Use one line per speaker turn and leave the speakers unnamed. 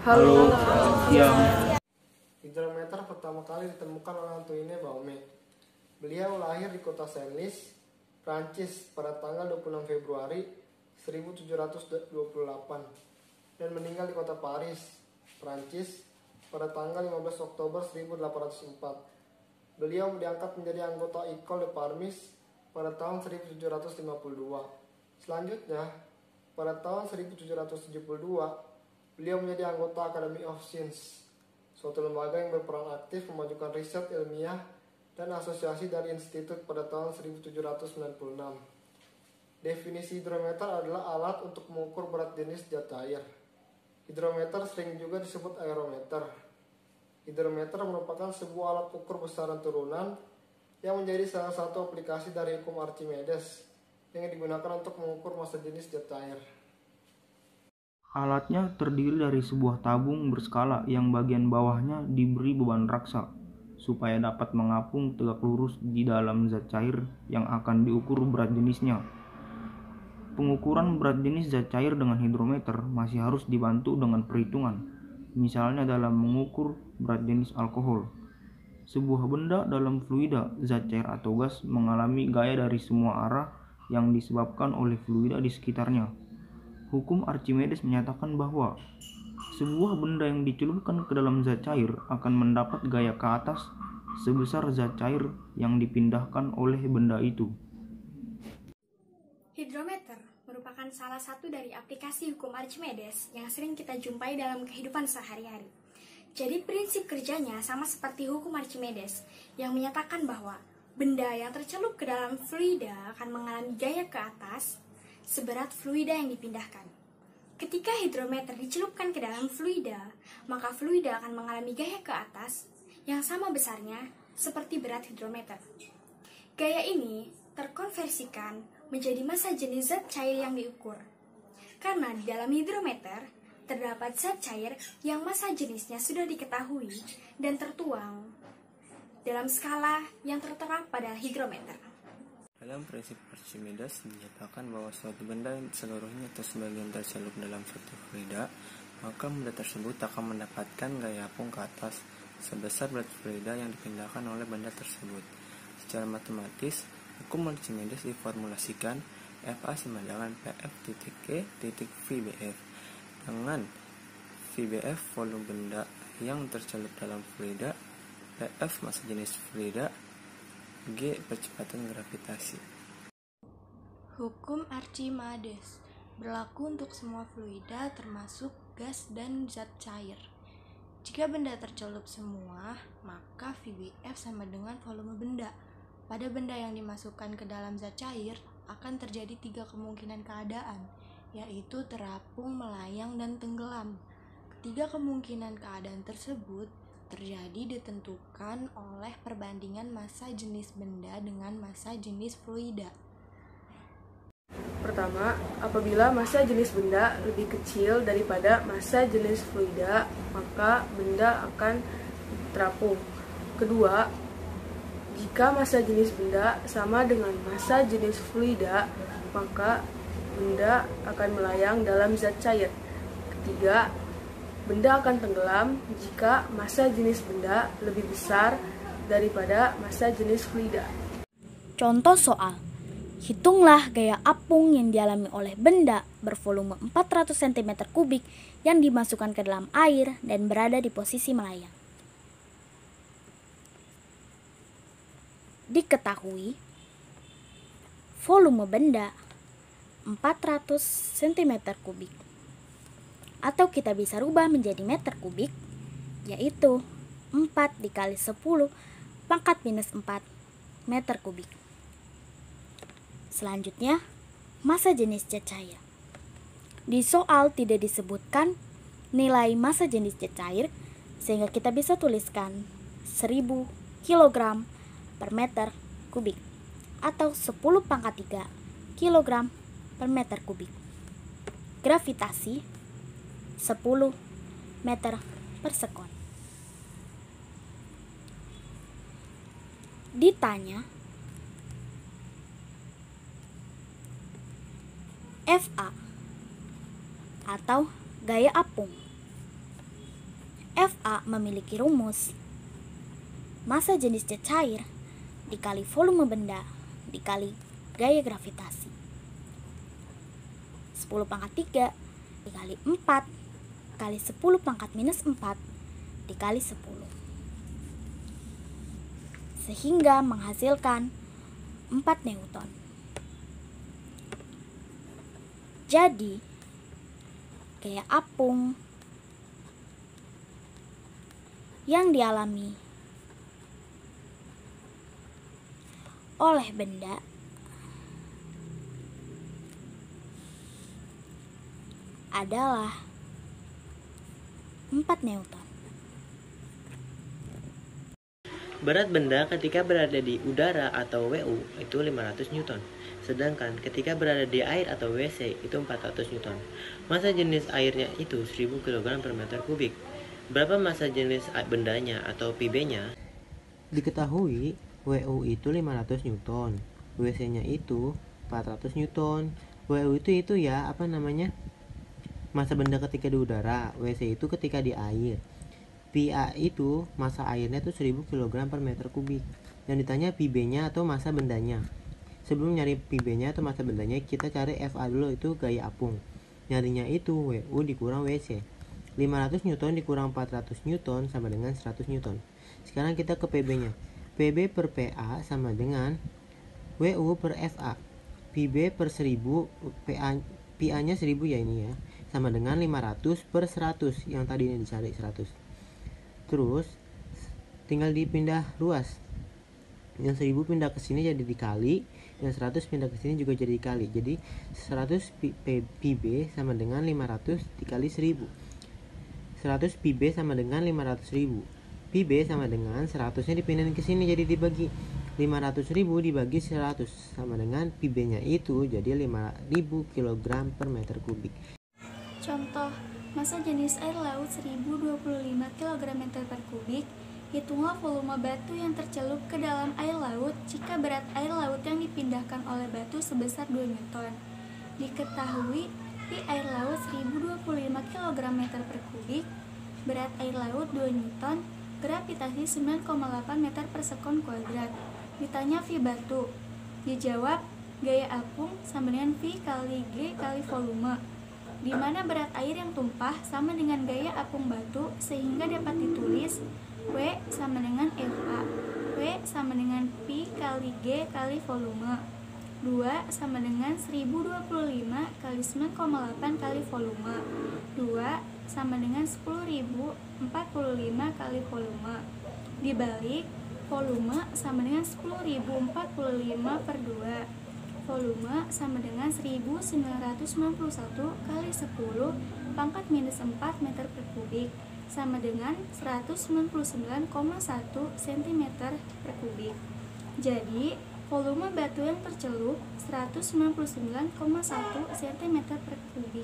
Halo,
Halo,
selamat
selamat
siang.
siang.
Hidrometer pertama kali ditemukan oleh Antoine Baume. Beliau lahir di kota Senlis, Prancis pada tanggal 26 Februari 1728 dan meninggal di kota Paris, Prancis pada tanggal 15 Oktober 1804. Beliau diangkat menjadi anggota École de Parmis pada tahun 1752. Selanjutnya, pada tahun 1772, beliau menjadi anggota Academy of Sciences, suatu lembaga yang berperan aktif memajukan riset ilmiah dan asosiasi dari institut pada tahun 1796. Definisi hidrometer adalah alat untuk mengukur berat jenis zat cair. Hidrometer sering juga disebut aerometer. Hidrometer merupakan sebuah alat ukur besaran turunan yang menjadi salah satu aplikasi dari hukum Archimedes yang digunakan untuk mengukur massa jenis zat cair.
Alatnya terdiri dari sebuah tabung berskala yang bagian bawahnya diberi beban raksa supaya dapat mengapung tegak lurus di dalam zat cair yang akan diukur berat jenisnya. Pengukuran berat jenis zat cair dengan hidrometer masih harus dibantu dengan perhitungan, misalnya dalam mengukur berat jenis alkohol. Sebuah benda dalam fluida, zat cair atau gas mengalami gaya dari semua arah yang disebabkan oleh fluida di sekitarnya. Hukum Archimedes menyatakan bahwa sebuah benda yang dicelupkan ke dalam zat cair akan mendapat gaya ke atas sebesar zat cair yang dipindahkan oleh benda itu.
Hidrometer merupakan salah satu dari aplikasi hukum Archimedes yang sering kita jumpai dalam kehidupan sehari-hari. Jadi prinsip kerjanya sama seperti hukum Archimedes yang menyatakan bahwa benda yang tercelup ke dalam fluida akan mengalami gaya ke atas seberat fluida yang dipindahkan. Ketika hidrometer dicelupkan ke dalam fluida, maka fluida akan mengalami gaya ke atas yang sama besarnya seperti berat hidrometer. Gaya ini terkonversikan menjadi massa jenis zat cair yang diukur. Karena di dalam hidrometer terdapat zat cair yang massa jenisnya sudah diketahui dan tertuang dalam skala yang tertera pada hidrometer.
Dalam prinsip Archimedes dinyatakan bahwa suatu benda seluruhnya atau sebagian tercelup dalam suatu fluida, maka benda tersebut akan mendapatkan gaya apung ke atas sebesar berat fluida yang dipindahkan oleh benda tersebut. Secara matematis, hukum Archimedes diformulasikan FA sama dengan PF titik G titik VBF, dengan VBF volume benda yang tercelup dalam fluida, PF massa jenis fluida, G percepatan gravitasi.
Hukum Archimedes berlaku untuk semua fluida termasuk gas dan zat cair. Jika benda tercelup semua, maka VBF sama dengan volume benda. Pada benda yang dimasukkan ke dalam zat cair akan terjadi 3 kemungkinan keadaan, yaitu terapung, melayang, dan tenggelam. Ketiga kemungkinan keadaan tersebut terjadi ditentukan oleh perbandingan massa jenis benda dengan massa jenis fluida.
Pertama, apabila massa jenis benda lebih kecil daripada massa jenis fluida, maka benda akan terapung. Kedua, jika massa jenis benda sama dengan massa jenis fluida, maka benda akan melayang dalam zat cair. Ketiga, benda akan tenggelam jika massa jenis benda lebih besar daripada massa jenis fluida.
Contoh soal. Hitunglah gaya apung yang dialami oleh benda bervolume 400 cm3 yang dimasukkan ke dalam air dan berada di posisi melayang. Diketahui, volume benda 400 cm3. Atau kita bisa rubah menjadi meter kubik, yaitu 4 dikali 10 pangkat minus 4 meter kubik. Selanjutnya, massa jenis zat cair. Di soal tidak disebutkan nilai massa jenis zat cair, sehingga kita bisa tuliskan 1000 kg per meter kubik atau 10 pangkat 3 kg per meter kubik. Gravitasi 10 meter per sekon. Ditanya, FA atau gaya apung Fa memiliki rumus massa jenis zat cair dikali volume benda dikali gaya gravitasi. 10 pangkat 3 dikali 4 kali 10 pangkat minus 4 dikali 10. Sehingga menghasilkan 4 Newton. Jadi, gaya apung yang dialami oleh benda adalah 4 Newton.
Berat benda ketika berada di udara atau WU itu 500 Newton. Sedangkan ketika berada di air atau WC itu 400 Newton. Massa jenis airnya itu 1000 kg per meter kubik. Berapa massa jenis bendanya atau PB-nya? Diketahui WU itu 500 Newton. WC-nya itu 400 Newton. WU itu ya, massa benda ketika di udara, WC itu ketika di air. PA itu massa airnya itu 1000 kg per meter kubik. Yang ditanya PB-nya atau massa bendanya. Sebelum nyari PB-nya atau massa bendanya, kita cari FA dulu, itu gaya apung. Nyarinya itu WU dikurang WC. 500 Newton dikurang 400 Newton sama dengan 100 Newton. Sekarang kita ke PB-nya. PB per PA sama dengan WU per FA. PB per 1000, PA-nya 1000 ya ini ya, sama dengan 500 per 100, yang tadi ini dicari 100. Terus tinggal dipindah ruas. Yang 1000 pindah ke sini jadi dikali, yang 100 pindah ke sini juga jadi dikali. Jadi 100 PB sama dengan 500 dikali 1000. 100 PB sama dengan 500.000. PB sama dengan 100-nya dipindahin ke sini jadi dibagi. 500.000 dibagi 100 sama dengan PB-nya itu jadi 5000 kg per meter kubik.
Contoh, massa jenis air laut 1025 kg meter per kubik. Hitunglah volume batu yang tercelup ke dalam air laut jika berat air laut yang dipindahkan oleh batu sebesar 2 Newton. Diketahui di air laut 1025 kg meter per kubik, berat air laut 2 Newton, gravitasi 9,8 meter per sekon kuadrat. Ditanya V batu, dijawab gaya apung sama dengan V kali G kali volume, di mana berat air yang tumpah sama dengan gaya apung batu, sehingga dapat ditulis W sama dengan FA. W sama dengan P kali G kali volume. 2 sama dengan 1025 kali 9,8 kali volume. 2 sama dengan 10.045 kali volume. Dibalik, volume sama dengan 10.045 per 2. Volume sama dengan 1991 kali 10 pangkat minus 4 meter per kubik, sama dengan 199,1 cm per kubik. Jadi, volume batu yang tercelup 199,1 cm per kubik.